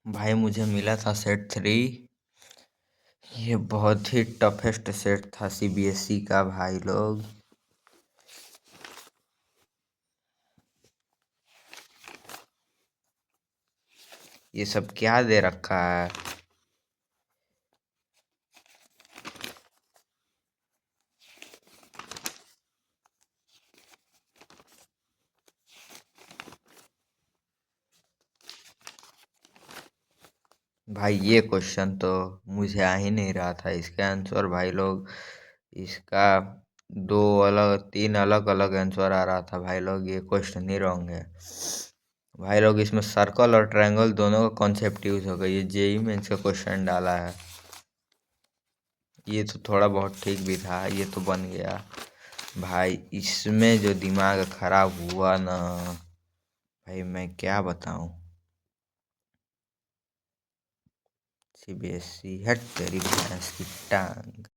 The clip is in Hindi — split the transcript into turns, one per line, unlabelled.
भाई मुझे मिला था सेट 3। ये बहुत ही टफेस्ट सेट था सीबीएसई का भाई लोग। ये सब क्या दे रखा है। भाई ये क्वेश्चन तो मुझे आ ही नहीं रहा था इसका आंसर भाई लोग। इसका तीन अलग अलग आंसर आ रहा था भाई लोग। ये क्वेश्चन ही रॉन्ग है भाई लोग। इसमें सर्कल और ट्रायंगल दोनों का कॉन्सेप्ट यूज होगा। ये जेई में इसका क्वेश्चन डाला है। ये तो थोड़ा बहुत ठीक भी था, ये तो बन गया। भाई इसमें जो दिमाग खराब हुआ ना, भाई मैं क्या बताऊं। सीबीएसई हट तेरी भैंस की टांग।